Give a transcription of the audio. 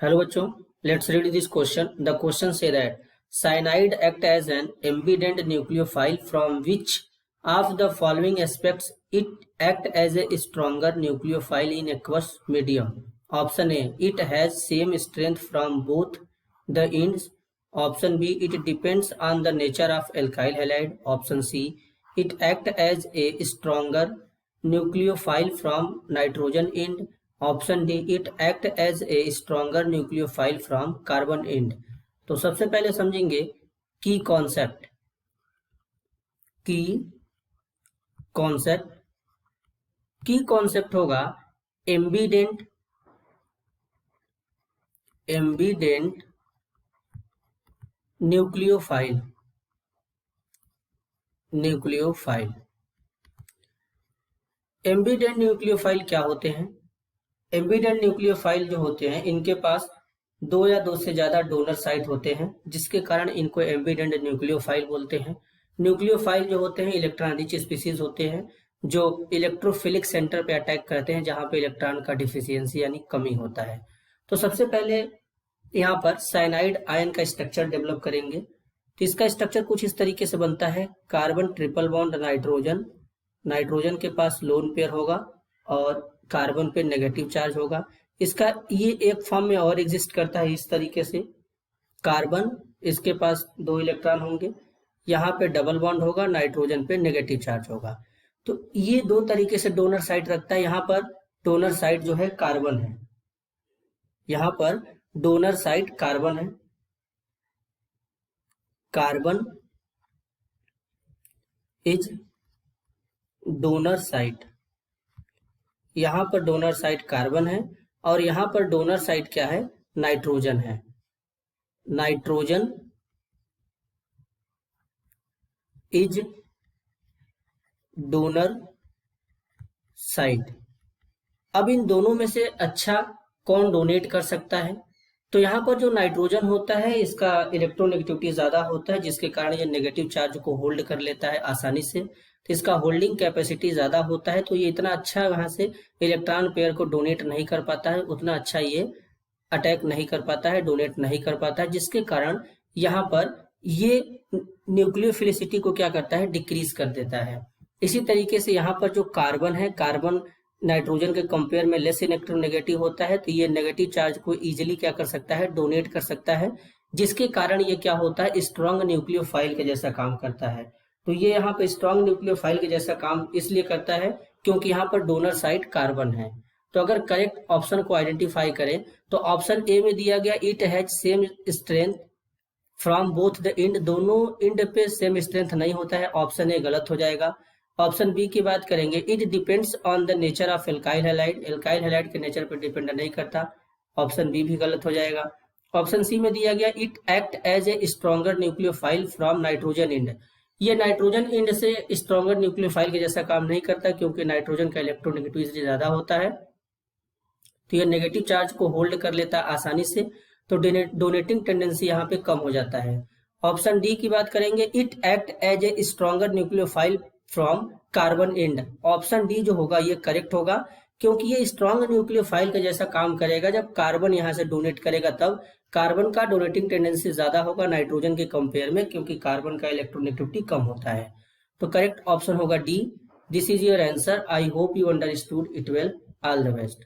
Hello बच्चों, let's read this question. The question say that cyanide act as an ambident nucleophile from which of the following aspects it act as a stronger nucleophile in aqueous medium. Option A, it has same strength from both the ends. Option B, it depends on the nature of alkyl halide. Option C, it act as a stronger nucleophile from nitrogen end. Option D, it act as a stronger nucleophile from carbon end. तो सबसे पहले समझेंगे की concept. की concept होगा ambient nucleophile. Ambient nucleophile क्या होते हैं? एम्बिडेंट न्यूक्लियोफाइल जो होते हैं इनके पास दो या दो से ज्यादा डोनर साइट होते हैं, जिसके कारण इनको एम्बिडेंट न्यूक्लियोफाइल बोलते हैं। न्यूक्लियोफाइल जो होते हैं इलेक्ट्रॉन रिच स्पीसीज होते हैं जो इलेक्ट्रोफिलिक सेंटर पे अटैक करते हैं, जहां पे इलेक्ट्रॉन का डिफिशियंसी यानी कमी होता है। तो सबसे पहले यहाँ पर साइनाइड आयन का स्ट्रक्चर डेवलप करेंगे। तो इसका स्ट्रक्चर कुछ इस तरीके से बनता है। कार्बन ट्रिपल बॉन्ड नाइट्रोजन के पास लोन पेयर होगा और कार्बन पे नेगेटिव चार्ज होगा। इसका ये एक फॉर्म में और एग्जिस्ट करता है इस तरीके से। कार्बन इसके पास दो इलेक्ट्रॉन होंगे, यहाँ पे डबल बॉन्ड होगा, नाइट्रोजन पे नेगेटिव चार्ज होगा। तो ये दो तरीके से डोनर साइट रखता है। यहाँ पर डोनर साइट जो है कार्बन है, यहाँ पर डोनर साइट कार्बन है। Carbon is donor site. यहाँ पर डोनर साइट कार्बन है और यहाँ पर डोनर साइट क्या है? नाइट्रोजन है। Nitrogen is donor site. अब इन दोनों में से अच्छा कौन डोनेट कर सकता है? तो यहाँ पर जो नाइट्रोजन होता है इसका इलेक्ट्रोनेगेटिविटी ज्यादा होता है, जिसके कारण ये नेगेटिव चार्ज को होल्ड कर लेता है आसानी से। तो इसका होल्डिंग कैपेसिटी ज्यादा होता है, तो ये इतना अच्छा वहां से इलेक्ट्रॉन पेयर को डोनेट नहीं कर पाता है, उतना अच्छा ये अटैक नहीं कर पाता है, डोनेट नहीं कर पाता है, जिसके कारण यहाँ पर ये न्यूक्लियोफिलिसिटी को क्या करता है? डिक्रीज कर देता है। इसी तरीके से यहाँ पर जो कार्बन है, कार्बन नाइट्रोजन के कंपेयर में लेस इलेक्ट्रोनेगेटिव होता है, तो ये नेगेटिव चार्ज को इजीली क्या कर सकता है? डोनेट कर सकता है, जिसके कारण ये क्या होता है? स्ट्रॉन्ग न्यूक्लियोफाइल के जैसा काम करता है। तो ये यहाँ पे स्ट्रॉन्ग न्यूक्लियोफाइल के जैसा काम इसलिए करता है क्योंकि यहाँ पर डोनर साइट कार्बन है। तो अगर करेक्ट ऑप्शन को आइडेंटिफाई करें तो ऑप्शन ए में दिया गया it has same strength from both the end. दोनों एंड पे सेम स्ट्रेंथ नहीं होता है, ऑप्शन ए गलत हो जाएगा। ऑप्शन बी की बात करेंगे, it depends on the nature of alkyl halide. Alkyl halide के नेचर पर डिपेंड नहीं करता, ऑप्शन बी भी गलत हो जाएगा। ऑप्शन सी में दिया गया it act as a stronger nucleophile from nitrogen end. ये नाइट्रोजन एंड से स्ट्रॉन्गर न्यूक्लियोफाइल के जैसा काम नहीं करता, क्योंकि नाइट्रोजन का इलेक्ट्रोनेगेटिविटी ज्यादा होता है, तो ये नेगेटिव चार्ज को होल्ड कर लेता है आसानी से, तो डोनेटिंग टेंडेंसी यहाँ पे कम हो जाता है। ऑप्शन डी की बात करेंगे, it act as a stronger nucleophile from carbon end. Option D जो होगा ये करेक्ट होगा, क्योंकि ये स्ट्रॉन्ग न्यूक्लियोफाइल का जैसा काम करेगा जब कार्बन यहाँ से डोनेट करेगा, तब कार्बन का डोनेटिंग टेंडेंसी ज्यादा होगा नाइट्रोजन के कंपेयर में, क्योंकि कार्बन का इलेक्ट्रोनेगेटिविटी कम होता है। तो करेक्ट ऑप्शन होगा D. This is your answer. I hope you understood it well. All the best.